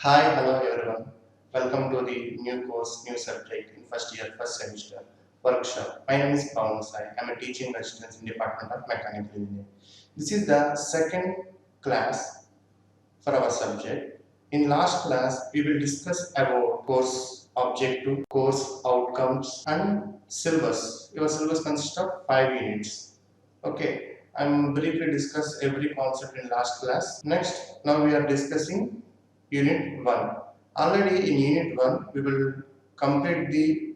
Hi, hello everyone. Welcome to the new course, new subject in first year, first semester workshop. My name is Pawan Sai. I'm a teaching assistant in Department of Mechanical Engineering. This is the second class for our subject. In last class, we will discuss about course objective, course outcomes, and syllabus. Your syllabus consists of 5 units. Okay, I'm briefly discuss every concept in last class. Next, now we are discussing unit 1. Already in unit 1, we will complete the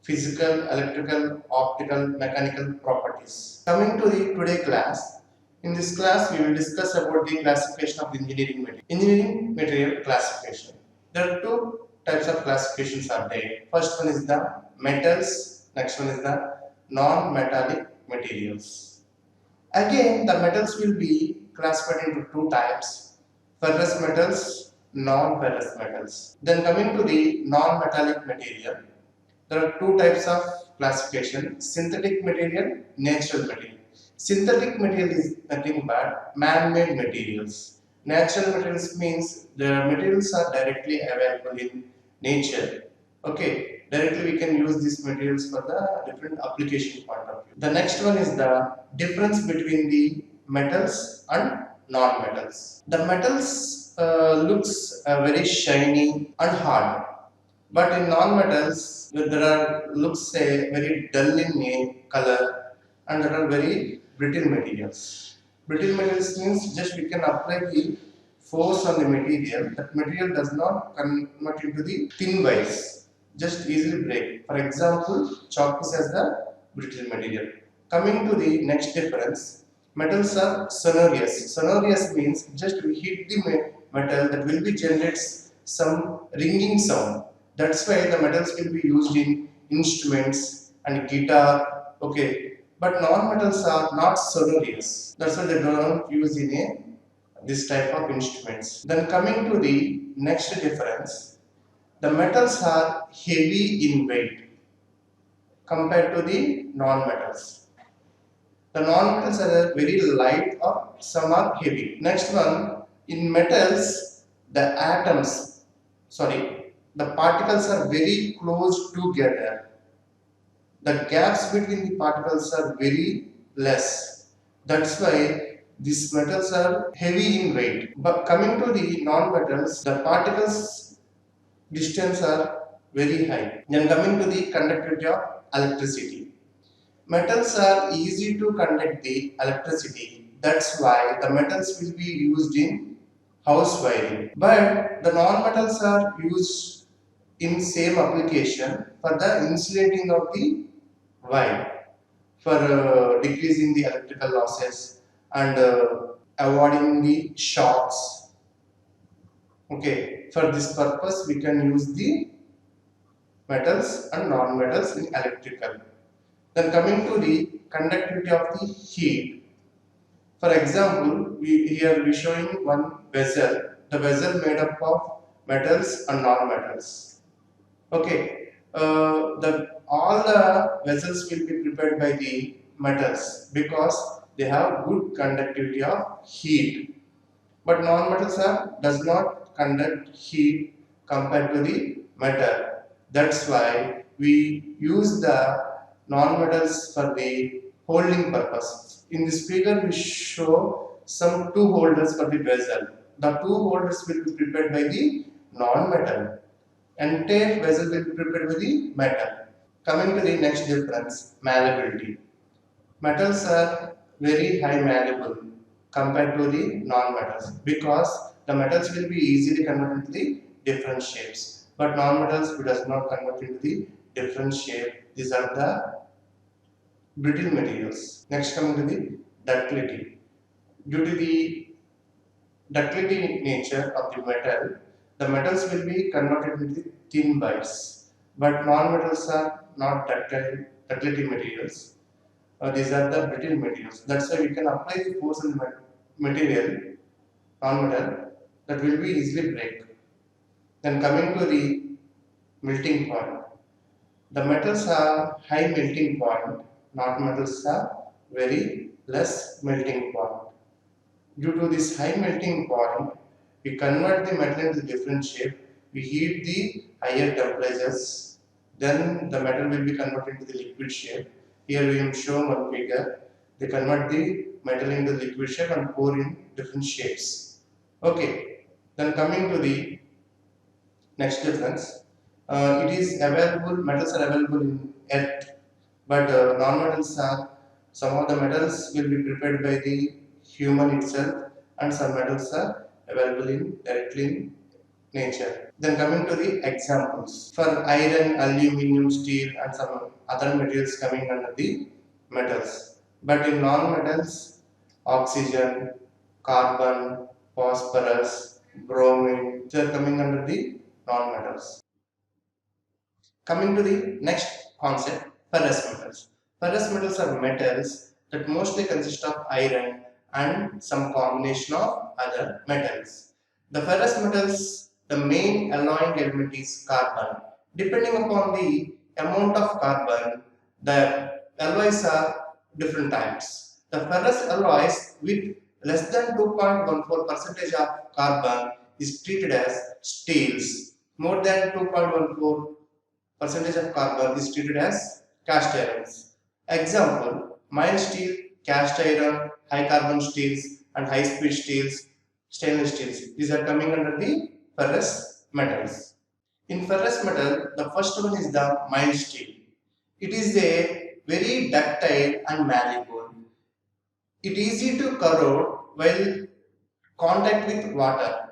physical, electrical, optical, mechanical properties. Coming to the today class, in this class we will discuss about the classification of engineering material. Engineering material classification. There are two types of classifications are there. First one is the metals, next one is the non-metallic materials. Again, the metals will be classified into two types, ferrous metals, non-ferrous metals. Then coming to the non-metallic material, there are two types of classification, synthetic material, natural material. Synthetic material is nothing but man-made materials. Natural materials means the materials are directly available in nature. Okay, directly we can use these materials for the different application point of view. The next one is the difference between the metals and non-metals. The metals looks very shiny and hard, but in non-metals, there are looks say very dull in color, and there are very brittle materials. Brittle materials means just we can apply the force on the material. That material does not convert into the thin wires, just easily break. For example, chalk is as the brittle material. Coming to the next difference, metals are sonorous. Sonorous means just we hit the metal that will be generates some ringing sound. That's why the metals will be used in instruments and guitar. Okay, but non-metals are not sonorous. That's why they don't use in this type of instruments. Then coming to the next difference, the metals are heavy in weight compared to the non-metals. The non-metals are very light or some are heavy. Next one, in metals, the atoms, the particles are very close together. The gaps between the particles are very less. That's why these metals are heavy in weight. But coming to the non-metals, the particles distance are very high. Then coming to the conductivity of electricity. Metals are easy to conduct the electricity. That's why the metals will be used in house wiring. But the non-metals are used in same application for the insulating of the wire, for decreasing the electrical losses and avoiding the shocks. Okay, for this purpose we can use the metals and non-metals in electrical. Then coming to the conductivity of the heat. For example, here we showing one vessel. The vessel made up of metals and non-metals. Okay, all the vessels will be prepared by the metals because they have good conductivity of heat. But non-metals does not conduct heat compared to the metal. That's why we use the non-metals for the holding purpose. In this figure, we show some two holders for the vessel. The two holders will be prepared by the non-metal. Entire vessel will be prepared by the metal. Coming to the next difference, malleability. Metals are very high malleable compared to the non-metals because the metals will be easily converted into the different shapes, but non-metals does not convert into the different shape. These are the brittle materials. Next, coming to the ductility. Due to the ductility nature of the metal, the metals will be converted into thin wires, but non-metals are not ductility materials. These are the brittle materials. That's why we can apply the force on the material, non-metal, that will be easily break. Then coming to the melting point. The metals have high melting point, non-metals have very less melting point. Due to this high melting point, We convert the metal into different shape. We heat the higher temperatures. Then the metal will be converted into the liquid shape. Here we have shown one figure. They convert the metal into liquid shape and pour in different shapes. Okay. Then coming to the next difference, it is available. Metals are available in earth, but non-metals are, some of the metals will be prepared by the human itself, and some metals are available in directly in nature. Then coming to the examples for iron, aluminium, steel, and some other materials coming under the metals. But in non-metals, oxygen, carbon, phosphorus, bromine, they are coming under the non-metals. Coming to the next concept, ferrous metals. Ferrous metals are metals that mostly consist of iron and some combination of other metals. The ferrous metals, the main alloying element is carbon. Depending upon the amount of carbon, the alloys are different types. The ferrous alloys with less than 2.14% of carbon is treated as steels. More than 2.14% of carbon is treated as cast irons. Example, mild steel, cast iron, high carbon steels and high speed steels, stainless steels. These are coming under the ferrous metals. In ferrous metal, the first one is the mild steel. It is a very ductile and malleable. It is easy to corrode while contact with water.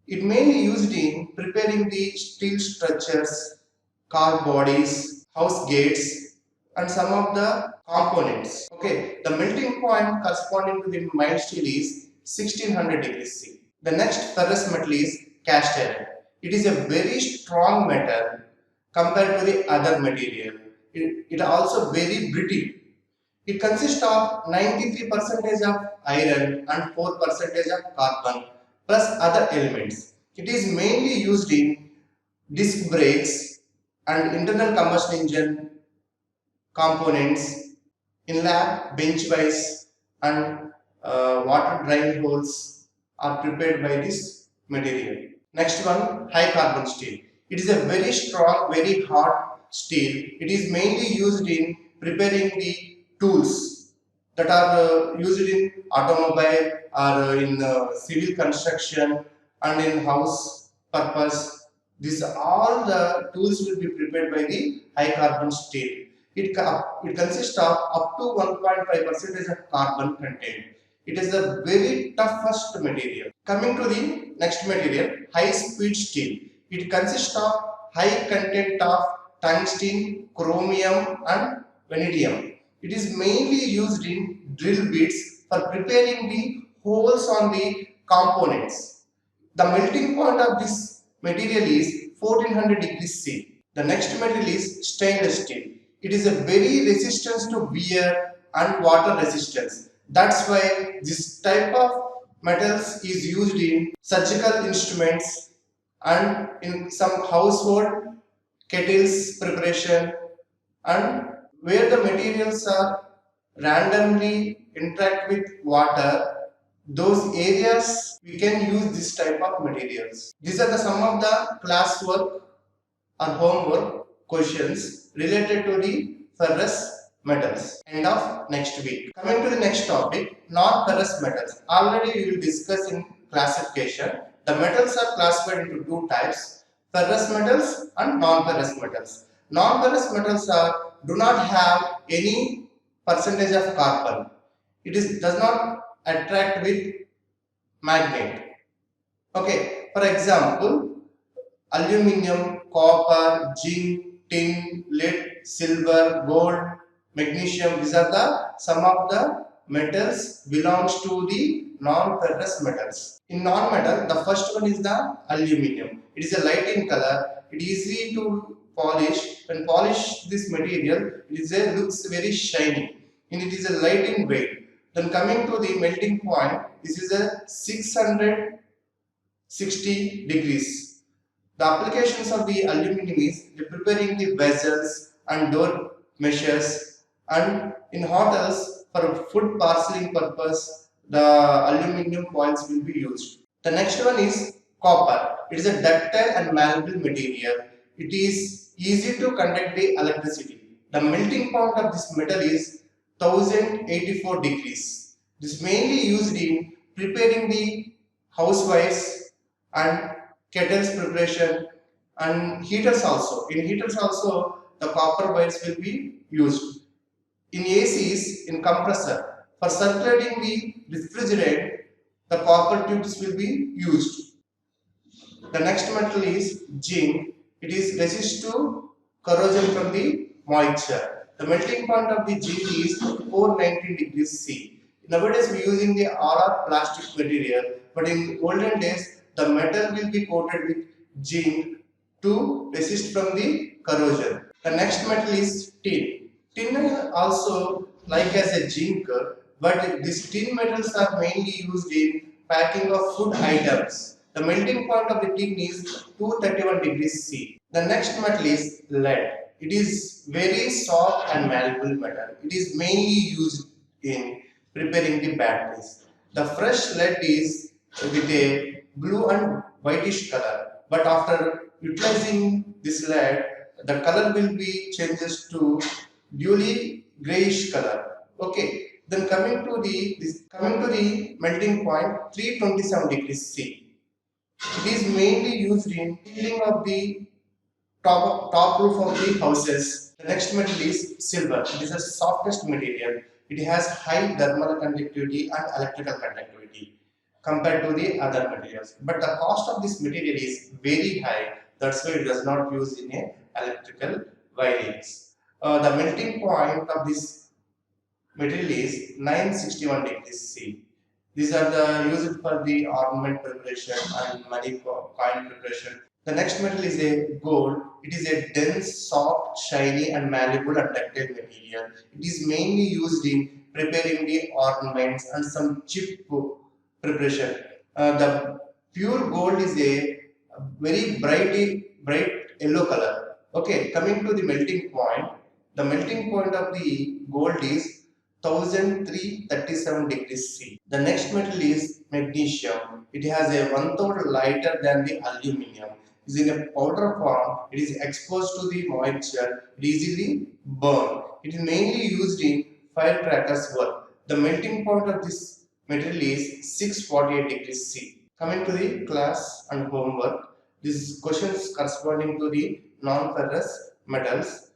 It mainly used in preparing the steel structures, car bodies, house gates, and some of the components. Okay, the melting point corresponding to the mild steel is 1600 degrees C. The next ferrous metal is cast iron. It is a very strong metal compared to the other material. It also very brittle. It consists of 93% of iron and 4% of carbon plus other elements. It is mainly used in disc brakes and internal combustion engine components, in lab bench vise and water drain holes are prepared by this material. Next one, high carbon steel. It is a very strong, very hard steel. It is mainly used in preparing the tools that are used in automobile or in civil construction and in house purpose. These all the tools will be prepared by the high carbon steel. It consists of up to 1.5% of carbon content. It is the very toughest material. Coming to the next material, high speed steel. It consists of high content of tungsten, chromium and vanadium. It is mainly used in drill bits for preparing the holes on the components. The melting point of this material is 1400 degrees C. The next material is stainless steel. It is a very resistance to wear and water resistance. That's why this type of metals is used in surgical instruments and in some household kettles preparation, and where the materials are randomly interact with water, those areas we can use this type of materials. These are the some of the classwork or homework questions related to the ferrous metals. End of next week. Coming to the next topic, non-ferrous metals. Already we will discuss in classification. The metals are classified into two types, ferrous metals and non-ferrous metals. Non-ferrous metals are do not have any percentage of carbon. It does not attract with magnet. Okay, for example, aluminium, copper, zinc, tin, lead, silver, gold, magnesium. These are the some of the metals belongs to the non-ferrous metals. In non-metal, the first one is the aluminium. It is a light in color. It is easy to polish. When polish this material, looks very shiny, and it is a light in weight. Then coming to the melting point, this is a 660 degrees. The applications of the aluminium is preparing the vessels and door meshes, and in hotels for food parceling purpose the aluminium foils will be used. The next one is copper. It is a ductile and malleable material. It is easy to conduct the electricity. The melting point of this metal is 1084 degrees. This is mainly used in preparing the housewives and kettles preparation and heaters also. In heaters also, the copper wires will be used. In ACs, in compressor, for circulating the refrigerant, the copper tubes will be used. The next metal is zinc. It is resist to corrosion from the moisture. The melting point of the zinc is 419 degrees C. Nowadays we are using the all are plastic material, but in olden days the metal will be coated with zinc to resist from the corrosion. The next metal is tin. Tin is also like as a zinc, but these tin metals are mainly used in packing of food items. The melting point of the tin is 231 degrees C. The next metal is lead. It is very soft and malleable metal. It is mainly used in preparing the batteries. The fresh lead is with a blue and whitish color, but after utilizing this lead, the color will be changes to duly grayish color. Okay. Then coming to the melting point 327 degrees C. It is mainly used in heating of the top roof of the houses. The next metal is silver. It is the softest material. It has high thermal conductivity and electrical conductivity compared to the other materials. But the cost of this material is very high. That's why it does not use in a electrical wirings. The melting point of this material is 961 degrees C. These are the used for the ornament preparation and money coin preparation. The next metal is a gold. It is a dense, soft, shiny and malleable and ductile material. It is mainly used in preparing the ornaments and some chip preparation. The pure gold is a very bright yellow color. Okay, coming to the melting point. The melting point of the gold is 1337 degrees C. The next metal is magnesium. It has a 1/3 lighter than the aluminum. It is in a powder form. It is exposed to the moisture. It easily burn. It is mainly used in firecrackers work. The melting point of this material is 648 degrees C. Coming to the class and homework, these questions corresponding to the non-ferrous metals.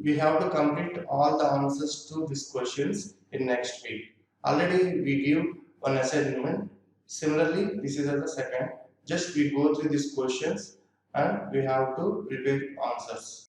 We have to complete all the answers to these questions in next week. Already we give one assignment. Similarly, this is the second. Just we go through these questions and we have to prepare answers.